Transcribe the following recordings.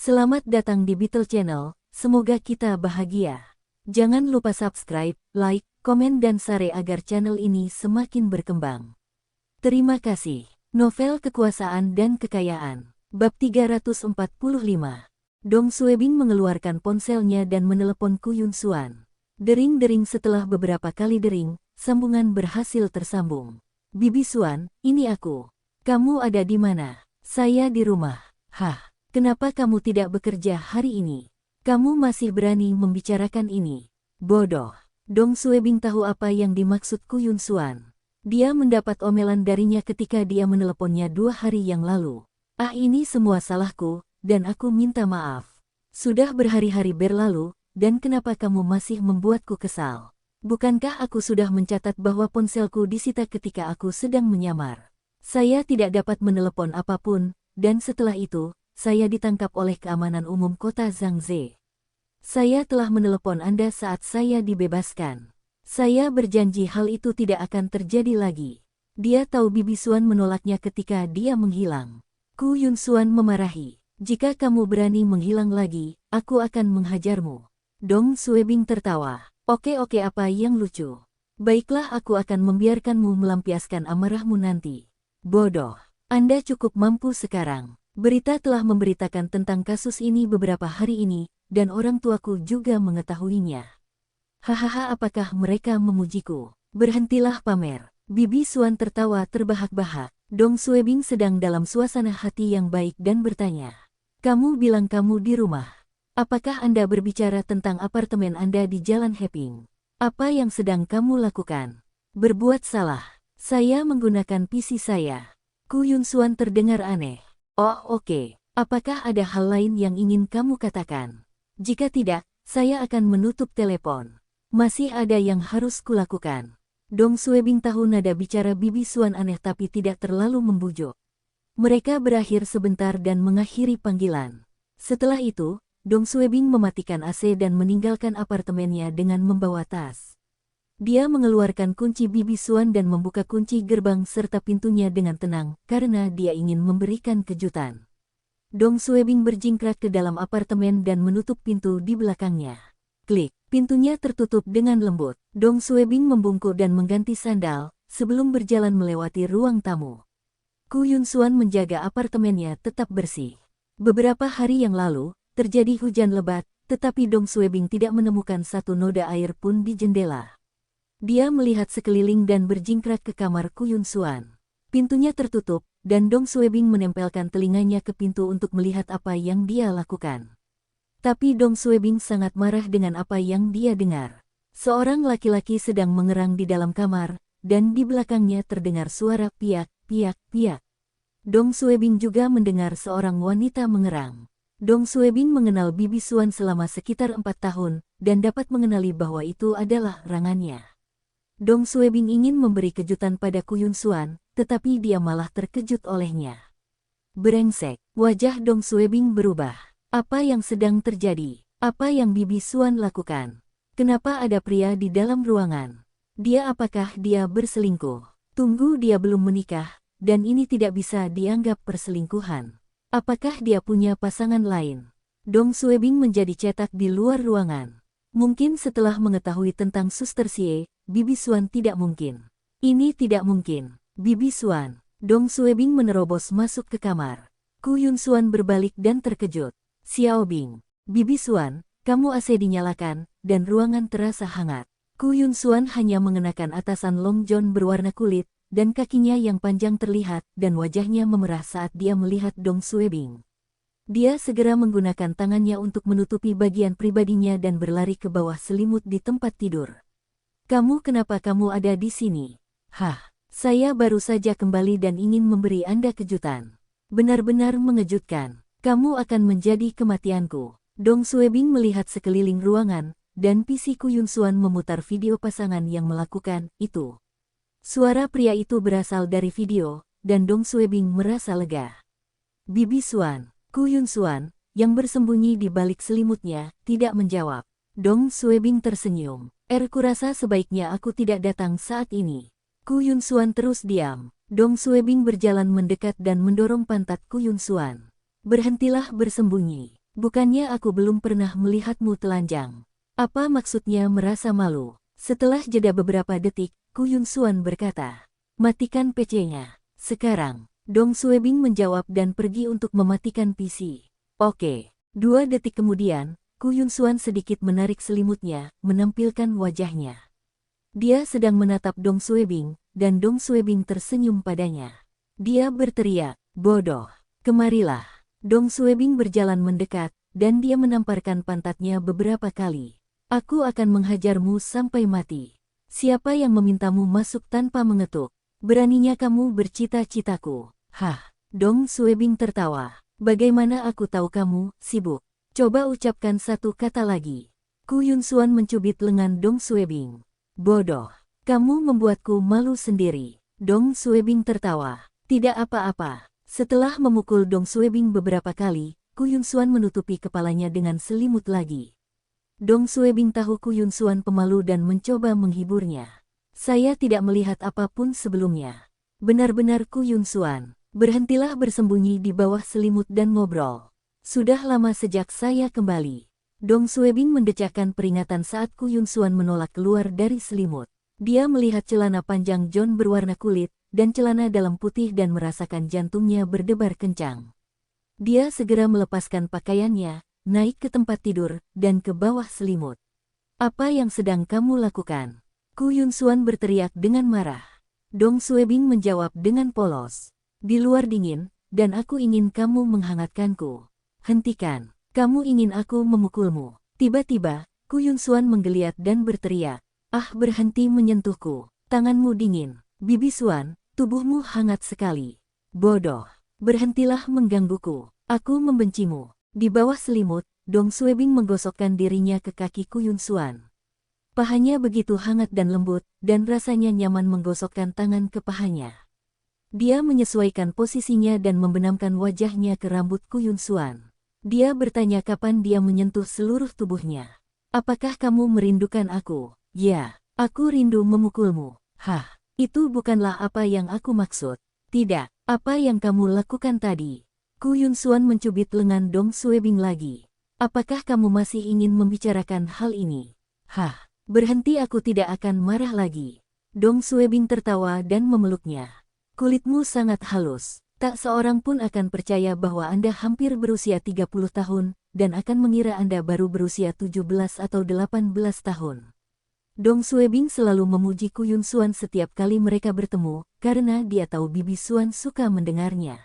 Selamat datang di Beetle Channel, semoga kita bahagia. Jangan lupa subscribe, like, komen dan share agar channel ini semakin berkembang. Terima kasih. Novel Kekuasaan dan Kekayaan, Bab 345. Dong Suebing mengeluarkan ponselnya dan menelepon Ku Yun Xuan. Dering-dering. Setelah beberapa kali dering, sambungan berhasil tersambung. Bibi Xuan, ini aku. Kamu ada di mana? Saya di rumah. Hah? Kenapa kamu tidak bekerja hari ini? Kamu masih berani membicarakan ini? Bodoh. Dong Suebing tahu apa yang dimaksud Ku Yun Xuan. Dia mendapat omelan darinya ketika dia meneleponnya 2 hari yang lalu. Ini semua salahku, dan aku minta maaf. Sudah berhari-hari berlalu, dan kenapa kamu masih membuatku kesal? Bukankah aku sudah mencatat bahwa ponselku disita ketika aku sedang menyamar? Saya tidak dapat menelepon apapun, dan setelah itu, saya ditangkap oleh keamanan umum kota Zhangze. Saya telah menelepon Anda saat saya dibebaskan. Saya berjanji hal itu tidak akan terjadi lagi. Dia tahu Bibi Xuan menolaknya ketika dia menghilang. Ku Yun Xuan memarahi. Jika kamu berani menghilang lagi, aku akan menghajarmu. Dong Suebing tertawa. Oke, apa yang lucu? Baiklah, aku akan membiarkanmu melampiaskan amarahmu nanti. Bodoh. Anda cukup mampu sekarang. Berita telah memberitakan tentang kasus ini beberapa hari ini, dan orang tuaku juga mengetahuinya. Hahaha, apakah mereka memujiku? Berhentilah pamer. Bibi Xuan tertawa terbahak-bahak. Dong Suebing sedang dalam suasana hati yang baik dan bertanya. Kamu bilang kamu di rumah. Apakah Anda berbicara tentang apartemen Anda di Jalan Heping? Apa yang sedang kamu lakukan? Berbuat salah. Saya menggunakan PC saya. Ku Yun Xuan terdengar aneh. Oh, oke. Apakah ada hal lain yang ingin kamu katakan? Jika tidak, saya akan menutup telepon. Masih ada yang harus kulakukan. Dong Suebing tahu nada bicara Bibi Xuan aneh tapi tidak terlalu membujuk. Mereka berakhir sebentar dan mengakhiri panggilan. Setelah itu, Dong Suebing mematikan AC dan meninggalkan apartemennya dengan membawa tas. Dia mengeluarkan kunci Bibi Xuan dan membuka kunci gerbang serta pintunya dengan tenang karena dia ingin memberikan kejutan. Dong Suebing berjingkrak ke dalam apartemen dan menutup pintu di belakangnya. Klik, pintunya tertutup dengan lembut. Dong Suebing membungkuk dan mengganti sandal sebelum berjalan melewati ruang tamu. Ku Yun Xuan menjaga apartemennya tetap bersih. Beberapa hari yang lalu, terjadi hujan lebat, tetapi Dong Suebing tidak menemukan satu noda air pun di jendela. Dia melihat sekeliling dan berjingkrak ke kamar Ku Yun Xuan. Pintunya tertutup, dan Dong Suebing menempelkan telinganya ke pintu untuk melihat apa yang dia lakukan. Tapi Dong Suebing sangat marah dengan apa yang dia dengar. Seorang laki-laki sedang mengerang di dalam kamar, dan di belakangnya terdengar suara piak, piak, piak. Dong Suebing juga mendengar seorang wanita mengerang. Dong Suebing mengenal Bibi Xuan selama sekitar 4 tahun, dan dapat mengenali bahwa itu adalah rangannya. Dong Suebing ingin memberi kejutan pada Ku Yun Xuan, tetapi dia malah terkejut olehnya. Brengsek, wajah Dong Suebing berubah. Apa yang sedang terjadi? Apa yang Bibi Xuan lakukan? Kenapa ada pria di dalam ruangan? Apakah dia berselingkuh? Tunggu, dia belum menikah, dan ini tidak bisa dianggap perselingkuhan. Apakah dia punya pasangan lain? Dong Suebing menjadi cetak di luar ruangan. Mungkin setelah mengetahui tentang Suster Xie, Bibi Xuan tidak mungkin. Ini tidak mungkin. Bibi Xuan. Dong Suebing menerobos masuk ke kamar. Ku Yun Xuan berbalik dan terkejut. Xiao Bing. Bibi Xuan, kamu AC dinyalakan, dan ruangan terasa hangat. Ku Yun Xuan hanya mengenakan atasan long john berwarna kulit, dan kakinya yang panjang terlihat, dan wajahnya memerah saat dia melihat Dong Suebing. Dia segera menggunakan tangannya untuk menutupi bagian pribadinya dan berlari ke bawah selimut di tempat tidur. Kenapa kamu ada di sini? Hah, saya baru saja kembali dan ingin memberi Anda kejutan. Benar-benar mengejutkan. Kamu akan menjadi kematianku. Dong Suebing melihat sekeliling ruangan, dan PC Ku Yun Xuan memutar video pasangan yang melakukan itu. Suara pria itu berasal dari video, dan Dong Suebing merasa lega. Bibi Xuan. Ku Yun Xuan, yang bersembunyi di balik selimutnya, tidak menjawab. Dong Suebing tersenyum. Kurasa sebaiknya aku tidak datang saat ini. Ku Yun Xuan terus diam. Dong Suebing berjalan mendekat dan mendorong pantat Ku Yun Xuan. Berhentilah bersembunyi. Bukannya aku belum pernah melihatmu telanjang. Apa maksudnya merasa malu? Setelah jeda beberapa detik, Ku Yun Xuan berkata, matikan PC-nya. Sekarang, Dong Suebing menjawab dan pergi untuk mematikan PC. Oke. 2 detik kemudian, Ku Yun Xuan sedikit menarik selimutnya, menampilkan wajahnya. Dia sedang menatap Dong Suebing, dan Dong Suebing tersenyum padanya. Dia berteriak, bodoh, kemarilah. Dong Suebing berjalan mendekat, dan dia menamparkan pantatnya beberapa kali. Aku akan menghajarmu sampai mati. Siapa yang memintamu masuk tanpa mengetuk? Beraninya kamu bercita-citaku. Hah, Dong Suebing tertawa. Bagaimana aku tahu kamu sibuk? Coba ucapkan satu kata lagi. Ku Yun Xuan mencubit lengan Dong Suebing. Bodoh, kamu membuatku malu sendiri. Dong Suebing tertawa. Tidak apa-apa. Setelah memukul Dong Suebing beberapa kali, Ku Yun Xuan menutupi kepalanya dengan selimut lagi. Dong Suebing tahu Ku Yun Xuan pemalu dan mencoba menghiburnya. Saya tidak melihat apapun sebelumnya. Benar-benar Ku Yun Xuan. Berhentilah bersembunyi di bawah selimut dan ngobrol. Sudah lama sejak saya kembali. Dong Suebing mendecakkan peringatan saat Ku Yun Xuan menolak keluar dari selimut. Dia melihat celana panjang John berwarna kulit, dan celana dalam putih dan merasakan jantungnya berdebar kencang. Dia segera melepaskan pakaiannya, naik ke tempat tidur, dan ke bawah selimut. Apa yang sedang kamu lakukan? Ku Yun Xuan berteriak dengan marah. Dong Suebing menjawab dengan polos. Di luar dingin, dan aku ingin kamu menghangatkanku. Hentikan, kamu ingin aku memukulmu. Tiba-tiba, Ku Yun Xuan menggeliat dan berteriak. Ah, berhenti menyentuhku. Tanganmu dingin. Bibi Xuan, tubuhmu hangat sekali. Bodoh. Berhentilah menggangguku. Aku membencimu. Di bawah selimut, Dong Suebing menggosokkan dirinya ke kaki Ku Yun Xuan. Pahanya begitu hangat dan lembut, dan rasanya nyaman menggosokkan tangan ke pahanya. Dia menyesuaikan posisinya dan membenamkan wajahnya ke rambut Ku Yun Xuan. Dia bertanya kapan dia menyentuh seluruh tubuhnya. Apakah kamu merindukan aku? Ya, aku rindu memukulmu. Hah, itu bukanlah apa yang aku maksud. Tidak, apa yang kamu lakukan tadi? Ku Yun Xuan mencubit lengan Dong Suebing lagi. Apakah kamu masih ingin membicarakan hal ini? Hah, berhenti, aku tidak akan marah lagi. Dong Suebing tertawa dan memeluknya. Kulitmu sangat halus. Tak seorang pun akan percaya bahwa Anda hampir berusia 30 tahun, dan akan mengira Anda baru berusia 17 atau 18 tahun. Dong Suebing selalu memuji Ku Yun Xuan setiap kali mereka bertemu, karena dia tahu Bibi Xuan suka mendengarnya.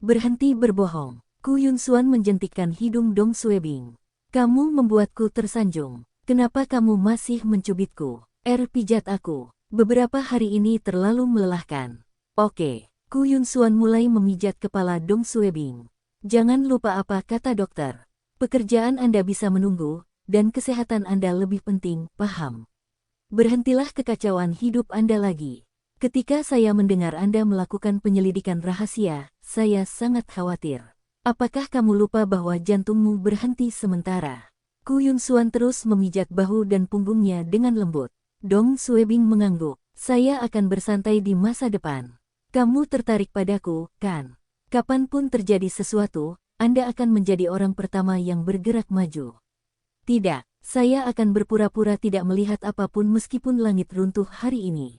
Berhenti berbohong. Ku Yun Xuan menjentikkan hidung Dong Suebing. Kamu membuatku tersanjung. Kenapa kamu masih mencubitku? Pijat aku. Beberapa hari ini terlalu melelahkan. Oke. Ku Yun Xuan mulai memijat kepala Dong Suebing. Jangan lupa apa kata dokter. Pekerjaan Anda bisa menunggu, dan kesehatan Anda lebih penting, paham? Berhentilah kekacauan hidup Anda lagi. Ketika saya mendengar Anda melakukan penyelidikan rahasia, saya sangat khawatir. Apakah kamu lupa bahwa jantungmu berhenti sementara? Ku Yun Xuan terus memijat bahu dan punggungnya dengan lembut. Dong Suebing mengangguk. Saya akan bersantai di masa depan. Kamu tertarik padaku, kan? Kapanpun terjadi sesuatu, Anda akan menjadi orang pertama yang bergerak maju. Tidak. Saya akan berpura-pura tidak melihat apapun meskipun langit runtuh hari ini.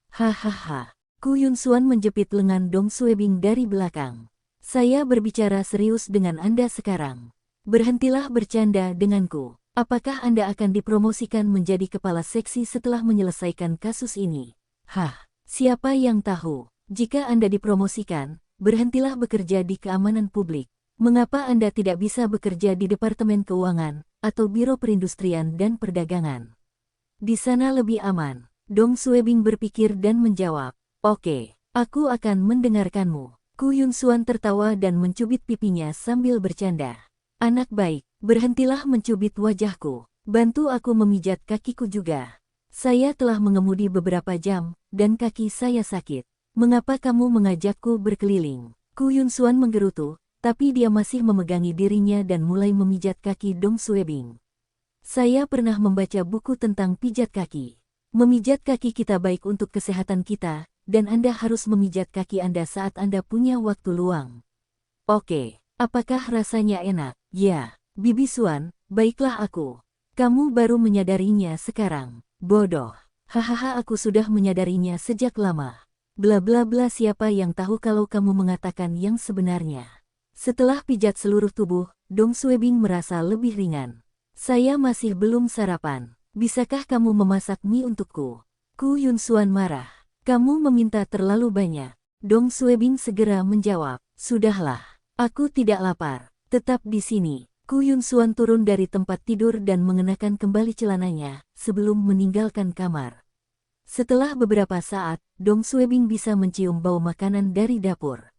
Hahaha. Ku Yun Xuan menjepit lengan Dong Suebing dari belakang. Saya berbicara serius dengan Anda sekarang. Berhentilah bercanda denganku. Apakah Anda akan dipromosikan menjadi kepala seksi setelah menyelesaikan kasus ini? Hah, siapa yang tahu? Jika Anda dipromosikan, berhentilah bekerja di keamanan publik. Mengapa Anda tidak bisa bekerja di Departemen Keuangan, atau Biro Perindustrian dan Perdagangan? Di sana lebih aman. Dong Suebing berpikir dan menjawab, oke, aku akan mendengarkanmu. Ku Yun Xuan tertawa dan mencubit pipinya sambil bercanda. Anak baik, berhentilah mencubit wajahku. Bantu aku memijat kakiku juga. Saya telah mengemudi beberapa jam, dan kaki saya sakit. Mengapa kamu mengajakku berkeliling? Ku Yun Xuan menggerutu, tapi dia masih memegangi dirinya dan mulai memijat kaki Dong Suebing. Saya pernah membaca buku tentang pijat kaki. Memijat kaki kita baik untuk kesehatan kita, dan Anda harus memijat kaki Anda saat Anda punya waktu luang. Oke, Apakah rasanya enak? Ya, Bibi Suan, baiklah aku. Kamu baru menyadarinya sekarang. Bodoh. Hahaha, aku sudah menyadarinya sejak lama. Bla bla bla, siapa yang tahu kalau kamu mengatakan yang sebenarnya. Setelah pijat seluruh tubuh, Dong Suebing merasa lebih ringan. Saya masih belum sarapan. Bisakah kamu memasak mie untukku? Ku Yun Suan marah. Kamu meminta terlalu banyak. Dong Suebing segera menjawab, sudahlah. Aku tidak lapar. Tetap di sini. Ku Yun Suan turun dari tempat tidur dan mengenakan kembali celananya sebelum meninggalkan kamar. Setelah beberapa saat, Dong Suebing bisa mencium bau makanan dari dapur.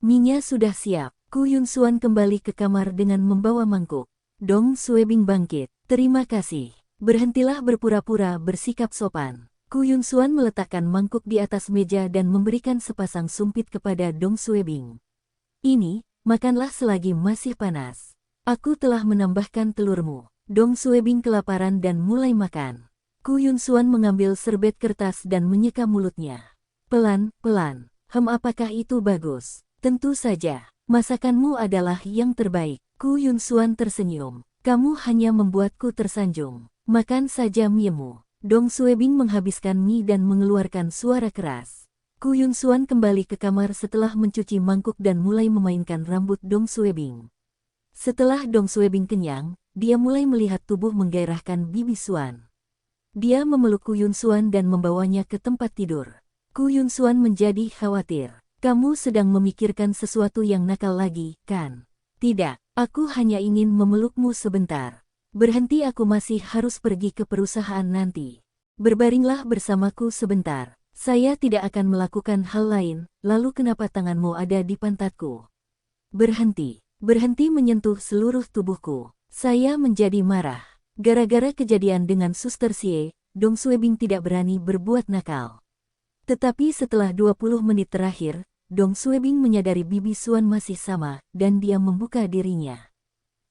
Mie-nya sudah siap. Ku Yun Suan kembali ke kamar dengan membawa mangkuk. Dong Suebing bangkit. Terima kasih. Berhentilah berpura-pura bersikap sopan. Ku Yun Suan meletakkan mangkuk di atas meja dan memberikan sepasang sumpit kepada Dong Suebing. Ini, makanlah selagi masih panas. Aku telah menambahkan telurmu. Dong Suebing kelaparan dan mulai makan. Ku Yun Suan mengambil serbet kertas dan menyeka mulutnya. Pelan-pelan. Apakah itu bagus? Tentu saja. Masakanmu adalah yang terbaik. Ku Yun Suan tersenyum. Kamu hanya membuatku tersanjung. Makan saja miemu. Dong Suebing menghabiskan mie dan mengeluarkan suara keras. Ku Yun Suan kembali ke kamar setelah mencuci mangkuk dan mulai memainkan rambut Dong Suebing. Setelah Dong Suebing kenyang, dia mulai melihat tubuh menggairahkan Bibi Suan. Dia memeluk Ku Yun Suan dan membawanya ke tempat tidur. Ku Yun Suan menjadi khawatir. Kamu sedang memikirkan sesuatu yang nakal lagi, kan? Tidak, aku hanya ingin memelukmu sebentar. Berhenti, aku masih harus pergi ke perusahaan nanti. Berbaringlah bersamaku sebentar. Saya tidak akan melakukan hal lain, lalu kenapa tanganmu ada di pantatku? Berhenti. Berhenti menyentuh seluruh tubuhku. Saya menjadi marah. Gara-gara kejadian dengan Suster Xie, Dong Suebing tidak berani berbuat nakal. Tetapi setelah 20 menit terakhir, Dong Suebing menyadari Bibi Suan masih sama, dan dia membuka dirinya.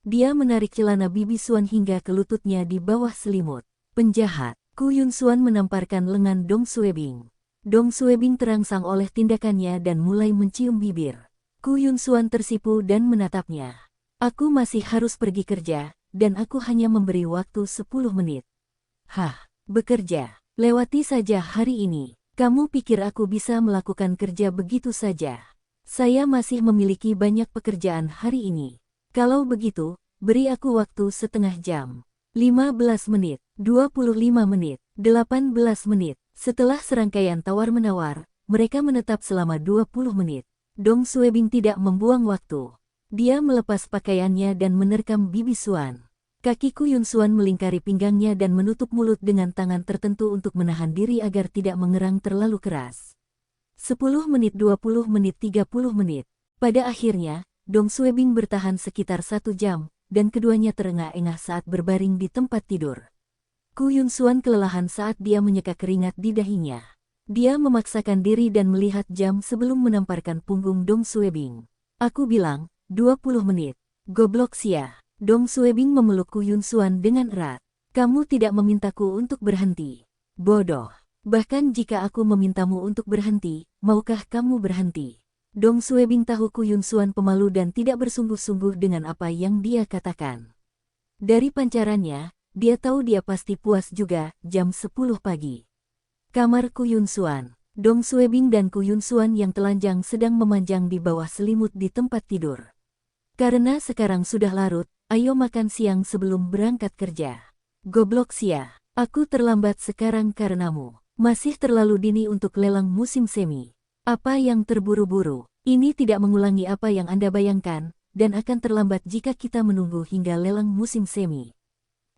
Dia menarik celana Bibi Suan hingga ke lututnya di bawah selimut. Penjahat. Ku Yun Suan menamparkan lengan Dong Suebing. Dong Suebing terangsang oleh tindakannya dan mulai mencium bibir. Ku Yun Suan tersipu dan menatapnya. Aku masih harus pergi kerja, dan aku hanya memberi waktu 10 menit. Hah, bekerja. Lewati saja hari ini. Kamu pikir aku bisa melakukan kerja begitu saja? Saya masih memiliki banyak pekerjaan hari ini. Kalau begitu, beri aku waktu setengah jam. 15 menit, 25 menit, 18 menit. Setelah serangkaian tawar-menawar, mereka menetap selama 20 menit. Dong Suebing tidak membuang waktu. Dia melepas pakaiannya dan menerkam Bibi Suan. Kaki Ku Yun Suan melingkari pinggangnya dan menutup mulut dengan tangan tertentu untuk menahan diri agar tidak mengerang terlalu keras. 10 menit, 20 menit, 30 menit. Pada akhirnya, Dong Suebing bertahan sekitar 1 jam, dan keduanya terengah-engah saat berbaring di tempat tidur. Ku Yun Suan kelelahan saat dia menyeka keringat di dahinya. Dia memaksakan diri dan melihat jam sebelum menamparkan punggung Dong Suebing. Aku bilang, 20 menit. Goblok sia. Dong Suebing memeluk Ku Yun Suan dengan erat. Kamu tidak memintaku untuk berhenti. Bodoh. Bahkan jika aku memintamu untuk berhenti, maukah kamu berhenti? Dong Suebing tahu Ku Yun Suan pemalu dan tidak bersungguh-sungguh dengan apa yang dia katakan. Dari pancarannya, dia tahu dia pasti puas juga. Jam 10 pagi. Kamar Ku Yun Suan. Dong Suebing dan Ku Yun Suan yang telanjang sedang memanjang di bawah selimut di tempat tidur. Karena sekarang sudah larut, ayo makan siang sebelum berangkat kerja. Goblok sia, aku terlambat sekarang karenamu. Masih terlalu dini untuk lelang musim semi. Apa yang terburu-buru? Ini tidak mengulangi apa yang Anda bayangkan, dan akan terlambat jika kita menunggu hingga lelang musim semi.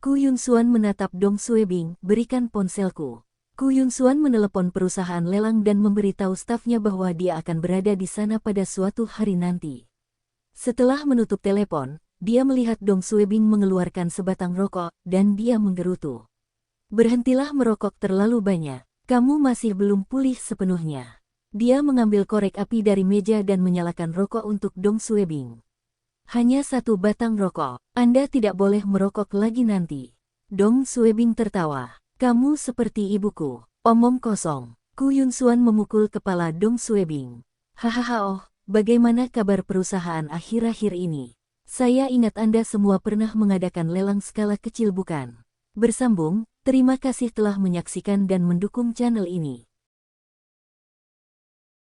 Ku Yun Suan menatap Dong Suebing, berikan ponselku. Ku Yun Suan menelepon perusahaan lelang dan memberitahu stafnya bahwa dia akan berada di sana pada suatu hari nanti. Setelah menutup telepon, dia melihat Dong Suebing mengeluarkan sebatang rokok, dan dia menggerutu. Berhentilah merokok terlalu banyak, kamu masih belum pulih sepenuhnya. Dia mengambil korek api dari meja dan menyalakan rokok untuk Dong Suebing. Hanya 1 batang rokok, Anda tidak boleh merokok lagi nanti. Dong Suebing tertawa. Kamu seperti ibuku, omong kosong. Ku Yun Suan memukul kepala Dong Suebing. Hahaha, oh, bagaimana kabar perusahaan akhir-akhir ini? Saya ingat Anda semua pernah mengadakan lelang skala kecil bukan? Bersambung, terima kasih telah menyaksikan dan mendukung channel ini.